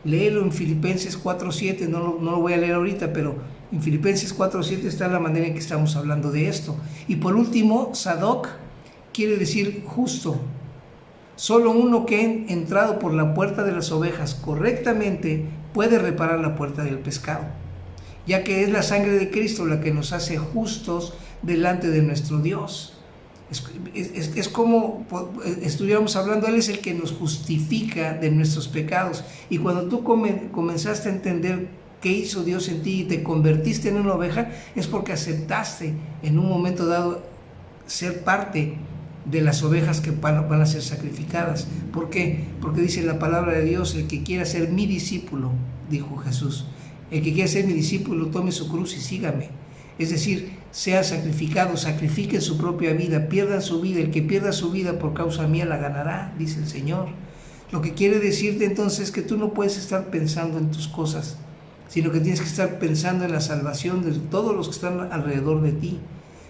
Léelo en Filipenses 4:7, no lo voy a leer ahorita, pero en Filipenses 4:7 está la manera en que estamos hablando de esto. Y por último, Sadoc quiere decir justo. Solo uno que ha entrado por la puerta de las ovejas correctamente puede reparar la puerta del pescado, ya que es la sangre de Cristo la que nos hace justos delante de nuestro Dios. Es como estuviéramos hablando, Él es el que nos justifica de nuestros pecados. Y cuando tú comenzaste a entender qué hizo Dios en ti y te convertiste en una oveja, es porque aceptaste en un momento dado ser parte de las ovejas que van a ser sacrificadas. ¿Por qué? Porque dice la palabra de Dios, el que quiera ser mi discípulo, dijo Jesús, el que quiera ser mi discípulo, tome su cruz y sígame. Es decir, sea sacrificado, sacrifiquen su propia vida, pierdan su vida. El que pierda su vida por causa mía la ganará, dice el Señor. Lo que quiere decirte entonces es que tú no puedes estar pensando en tus cosas, sino que tienes que estar pensando en la salvación de todos los que están alrededor de ti,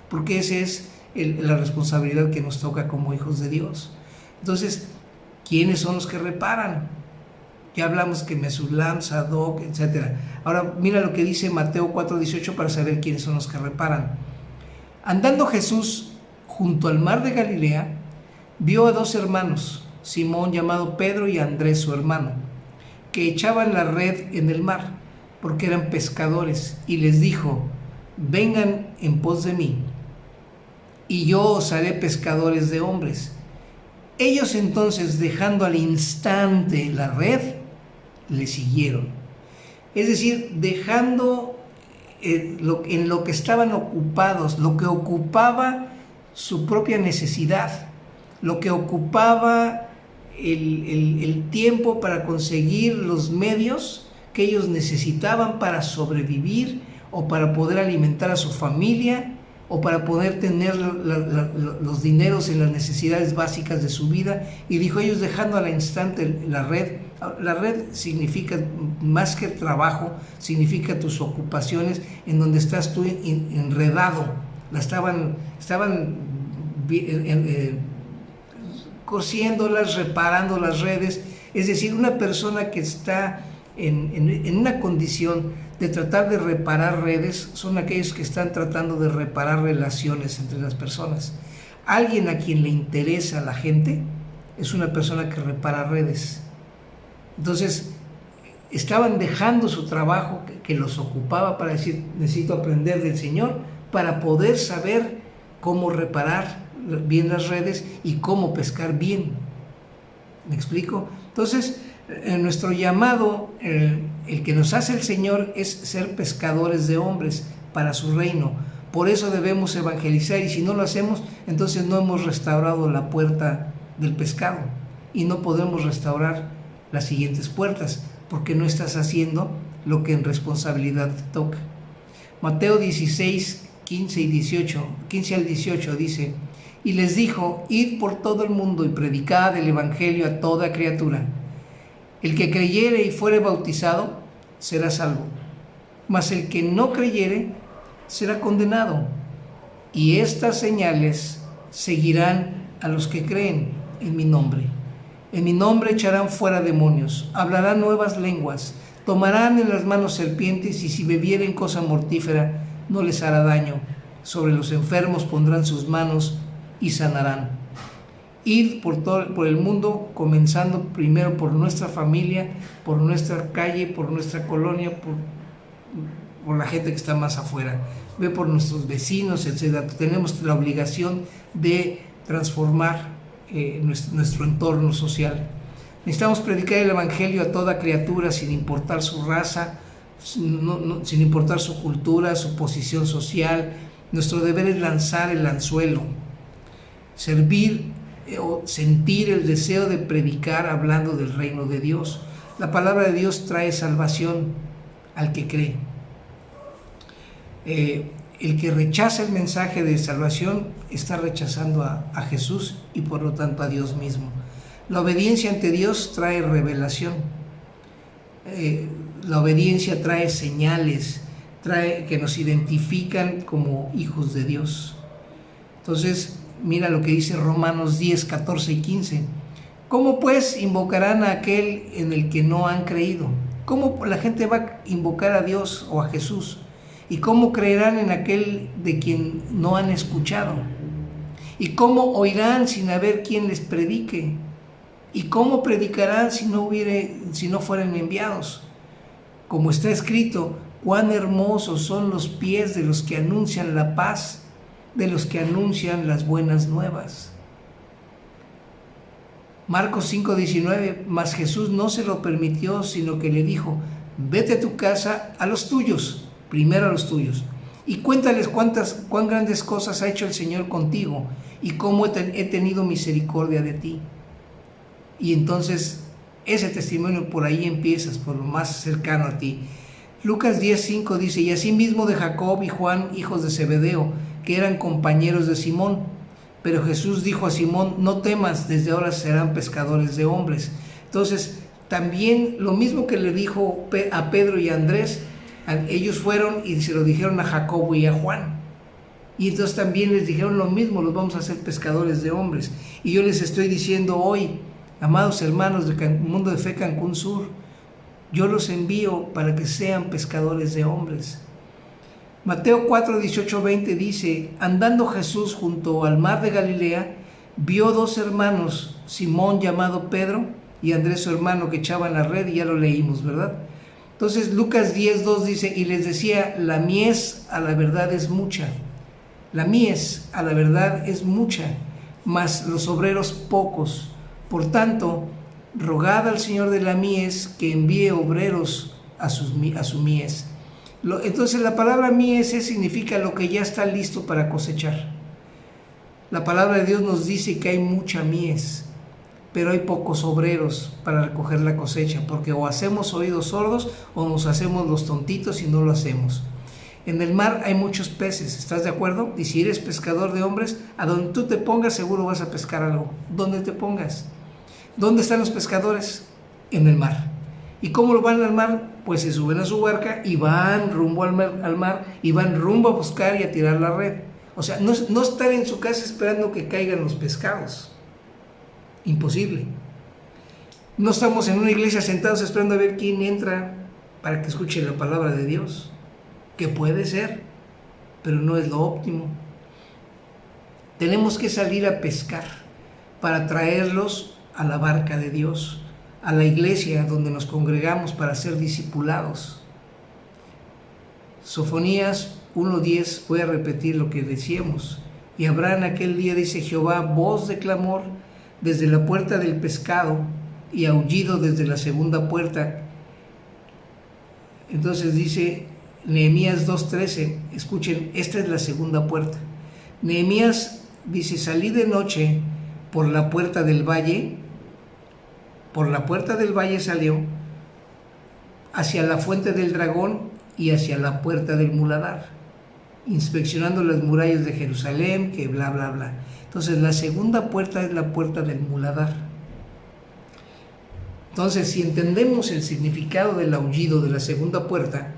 porque esa es la responsabilidad que nos toca como hijos de Dios. Entonces, ¿quiénes son los que reparan? Ya hablamos que Mesulam, Sadoc, etc. Ahora mira lo que dice Mateo 4:18 para saber quiénes son los que reparan. Andando Jesús junto al mar de Galilea, vio a dos hermanos, Simón llamado Pedro y Andrés su hermano, que echaban la red en el mar, porque eran pescadores, y les dijo, vengan en pos de mí, y yo os haré pescadores de hombres. Ellos entonces, dejando al instante la red, le siguieron. Es decir, dejando en lo que estaban ocupados, lo que ocupaba su propia necesidad, lo que ocupaba el tiempo para conseguir los medios que ellos necesitaban para sobrevivir o para poder alimentar a su familia o para poder tener los dineros en las necesidades básicas de su vida. Y dijo, ellos dejando al instante la red. La red significa más que trabajo, significa tus ocupaciones en donde estás tú enredado. Estaban cosiéndolas, reparando las redes. Es decir, una persona que está en una condición de tratar de reparar redes son aquellos que están tratando de reparar relaciones entre las personas. Alguien a quien le interesa la gente es una persona que repara redes. Entonces, estaban dejando su trabajo que los ocupaba para decir, necesito aprender del Señor para poder saber cómo reparar bien las redes y cómo pescar bien. ¿Me explico? Entonces, nuestro llamado el que nos hace el Señor es ser pescadores de hombres para su reino. Por eso debemos evangelizar, y si no lo hacemos, entonces no hemos restaurado la puerta del pescado y no podemos restaurar las siguientes puertas, porque no estás haciendo lo que en responsabilidad te toca. Mateo 16, 15 al 18 dice: y les dijo: id por todo el mundo y predicad el evangelio a toda criatura. El que creyere y fuere bautizado será salvo, mas el que no creyere será condenado. Y estas señales seguirán a los que creen en mi nombre. En mi nombre echarán fuera demonios, hablarán nuevas lenguas, tomarán en las manos serpientes, y si bebieren cosa mortífera no les hará daño. Sobre los enfermos pondrán sus manos y sanarán. Id por el mundo, comenzando primero por nuestra familia, por nuestra calle, por nuestra colonia, por la gente que está más afuera. Ve por nuestros vecinos, etc. Tenemos la obligación de transformar nuestro entorno social. Necesitamos predicar el evangelio a toda criatura, sin importar su raza, sin importar su cultura, su posición social. Nuestro deber es lanzar el anzuelo, servir o sentir el deseo de predicar hablando del reino de Dios. La palabra de Dios trae salvación al que cree. El que rechaza el mensaje de salvación está rechazando a Jesús y por lo tanto a Dios mismo. La obediencia ante Dios trae revelación. La obediencia trae señales, trae que nos identifican como hijos de Dios. Entonces, mira lo que dice Romanos 10, 14 y 15. ¿Cómo pues invocarán a aquel en el que no han creído? ¿Cómo la gente va a invocar a Dios o a Jesús? ¿Y cómo creerán en aquel de quien no han escuchado? ¿Y cómo oirán sin haber quien les predique? ¿Y cómo predicarán si no fueren enviados? Como está escrito: cuán hermosos son los pies de los que anuncian la paz, de los que anuncian las buenas nuevas. Marcos 5:19, mas Jesús no se lo permitió, sino que le dijo: vete a tu casa, a los tuyos, primero a los tuyos, y cuéntales cuán grandes cosas ha hecho el Señor contigo, y cómo he tenido misericordia de ti. Y entonces ese testimonio por ahí empiezas, por lo más cercano a ti. Lucas 10:5 dice: y asimismo de Jacob y Juan, hijos de Zebedeo, que eran compañeros de Simón. Pero Jesús dijo a Simón: no temas, desde ahora serán pescadores de hombres. Entonces, también lo mismo que le dijo a Pedro y a Andrés, ellos fueron y se lo dijeron a Jacobo y a Juan. Y entonces también les dijeron lo mismo: los vamos a hacer pescadores de hombres. Y yo les estoy diciendo hoy, amados hermanos del Mundo de Fe Cancún Sur, yo los envío para que sean pescadores de hombres. Mateo 4, 18, 20 dice: andando Jesús junto al mar de Galilea, vio dos hermanos, Simón llamado Pedro y Andrés su hermano, que echaban la red, y ya lo leímos, ¿verdad? Entonces Lucas 10, 2 dice: y les decía, la mies a la verdad es mucha. La mies a la verdad es mucha, mas los obreros pocos. Por tanto, rogad al Señor de la mies que envíe obreros a su mies. Entonces la palabra mies significa lo que ya está listo para cosechar. La palabra de Dios nos dice que hay mucha mies, pero hay pocos obreros para recoger la cosecha, porque o hacemos oídos sordos o nos hacemos los tontitos y no lo hacemos. En el mar hay muchos peces, ¿estás de acuerdo? Y si eres pescador de hombres, a donde tú te pongas seguro vas a pescar algo. ¿Dónde te pongas? ¿Dónde están los pescadores? En el mar. ¿Y cómo lo van al mar? Pues se suben a su barca y van rumbo al mar y van rumbo a buscar y a tirar la red. O sea, no estar en su casa esperando que caigan los pescados. Imposible. No estamos en una iglesia sentados esperando a ver quién entra para que escuche la palabra de Dios. Que puede ser, pero no es lo óptimo. Tenemos que salir a pescar para traerlos a la barca de Dios, a la iglesia donde nos congregamos para ser discipulados. Sofonías 1:10, voy a repetir lo que decíamos. Y habrá en aquel día, dice Jehová, voz de clamor desde la puerta del pescado y aullido desde la segunda puerta, Entonces dice Nehemías 2:13, escuchen, esta es la segunda puerta. Nehemías dice, salí de noche por la puerta del valle salió, hacia la fuente del dragón y hacia la puerta del muladar, inspeccionando las murallas de Jerusalén, que bla, bla, bla. Entonces la segunda puerta es la puerta del muladar. Entonces, si entendemos el significado del aullido de la segunda puerta,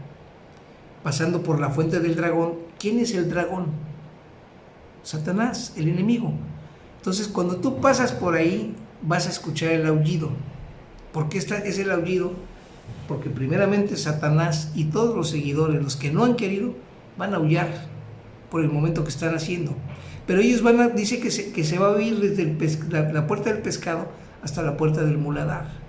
pasando por la fuente del dragón, ¿quién es el dragón? Satanás, el enemigo. Entonces, cuando tú pasas por ahí, vas a escuchar el aullido. ¿Por qué es el aullido? Porque primeramente Satanás y todos los seguidores, los que no han querido, van a aullar por el momento que están haciendo. Pero ellos dice que se va a oír desde la puerta del pescado hasta la puerta del muladar.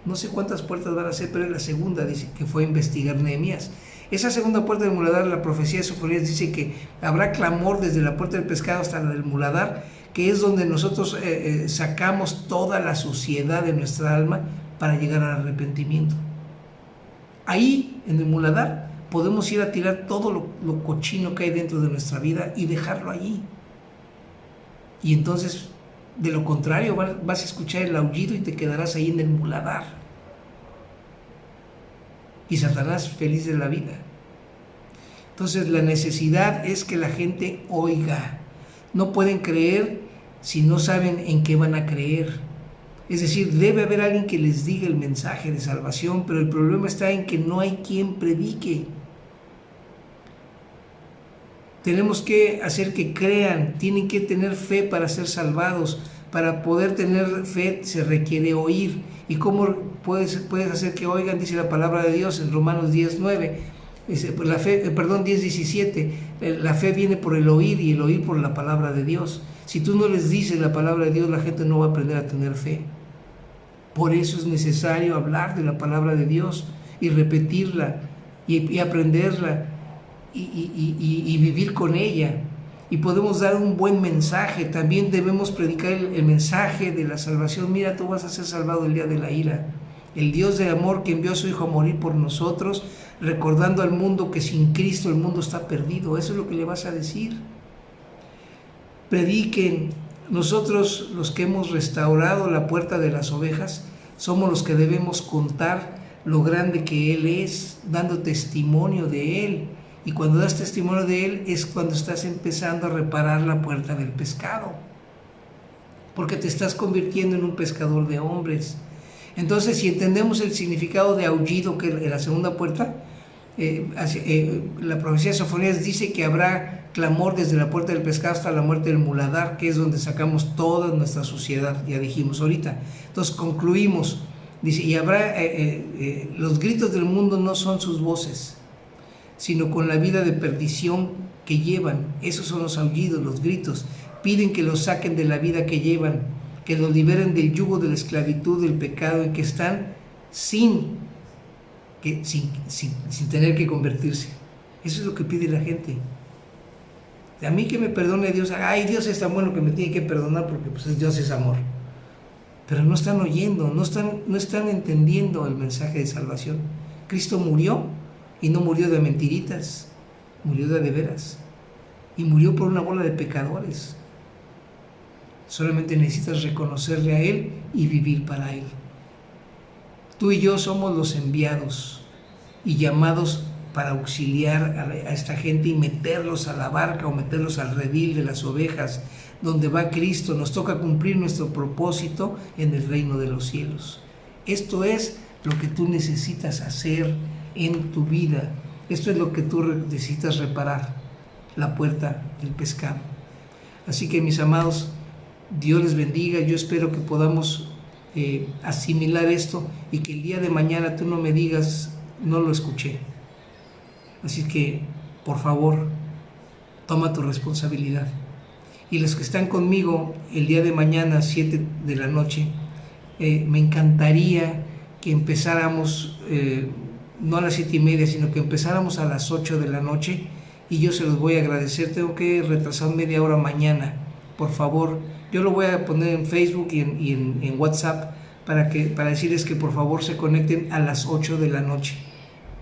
No sé cuántas puertas van a ser, pero es la segunda, dice, que fue a investigar Nehemías. Esa segunda puerta del muladar, la profecía de Sofonías dice que habrá clamor desde la puerta del pescado hasta la del muladar, que es donde nosotros sacamos toda la suciedad de nuestra alma para llegar al arrepentimiento. Ahí, en el muladar, podemos ir a tirar todo lo cochino que hay dentro de nuestra vida y dejarlo allí. Y entonces, de lo contrario, vas a escuchar el aullido y te quedarás ahí en el muladar. Y Satanás feliz de la vida. Entonces la necesidad es que la gente oiga. No pueden creer si no saben en qué van a creer. Es decir, debe haber alguien que les diga el mensaje de salvación, pero el problema está en que no hay quien predique. Tenemos que hacer que crean, tienen que tener fe para ser salvados. Para poder tener fe se requiere oír. ¿Y cómo puedes hacer que oigan? Dice la palabra de Dios en Romanos 10:9. Dice, 10:17. La fe viene por el oír y el oír por la palabra de Dios. Si tú no les dices la palabra de Dios, la gente no va a aprender a tener fe. Por eso es necesario hablar de la palabra de Dios y repetirla y aprenderla y vivir con ella. Y podemos dar un buen mensaje. También debemos predicar el mensaje de la salvación. Mira, tú vas a ser salvado el día de la ira. El Dios de amor que envió a su Hijo a morir por nosotros, recordando al mundo que sin Cristo el mundo está perdido. Eso es lo que le vas a decir. Prediquen. Nosotros, los que hemos restaurado la puerta de las ovejas, somos los que debemos contar lo grande que Él es, dando testimonio de Él. Y cuando das testimonio de Él es cuando estás empezando a reparar la puerta del pescado, porque te estás convirtiendo en un pescador de hombres. Entonces, si entendemos el significado de aullido, que en la segunda puerta, la profecía de Sofonías dice que habrá clamor desde la puerta del pescado hasta la muerte del muladar, que es donde sacamos toda nuestra suciedad, ya dijimos ahorita. Entonces concluimos, dice, y habrá, los gritos del mundo no son sus voces, sino con la vida de perdición que llevan. Esos son los aullidos, los gritos. Piden que los saquen de la vida que llevan, que los liberen del yugo de la esclavitud, del pecado, y que están sin tener que convertirse. Eso es lo que pide la gente. A mí que me perdone Dios. Ay, Dios es tan bueno que me tiene que perdonar porque pues Dios es amor. Pero no están oyendo, no están entendiendo el mensaje de salvación. Cristo murió, y no murió de mentiritas, murió de veras. Y murió por una bola de pecadores. Solamente necesitas reconocerle a Él y vivir para Él. Tú y yo somos los enviados y llamados para auxiliar a esta gente y meterlos a la barca o meterlos al redil de las ovejas, donde va Cristo. Nos toca cumplir nuestro propósito en el reino de los cielos. Esto es lo que tú necesitas hacer en tu vida. Esto es lo que tú necesitas reparar, la puerta del pescado. Así que, mis amados, Dios les bendiga. Yo espero que podamos asimilar esto y que el día de mañana tú no me digas, no lo escuché. Así que, por favor, toma tu responsabilidad. Y los que están conmigo el día de mañana, 7 de la noche, me encantaría que empezáramos, no a las 7:30, sino que empezáramos a las 8 de la noche, y yo se los voy a agradecer. Tengo que retrasar media hora mañana. Por favor, yo lo voy a poner en Facebook y en WhatsApp para decirles que por favor se conecten a las 8 de la noche.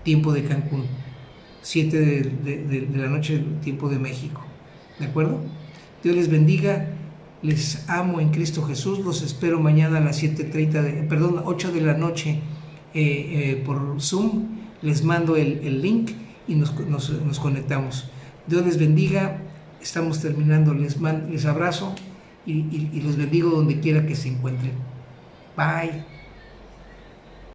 tiempo de Cancún, 7 de la noche, tiempo de México. ¿De acuerdo? Dios les bendiga, les amo en Cristo Jesús, los espero mañana a las 8 de la noche por Zoom, les mando el link y nos conectamos. Dios les bendiga, estamos terminando, les abrazo y los bendigo donde quiera que se encuentren. Bye.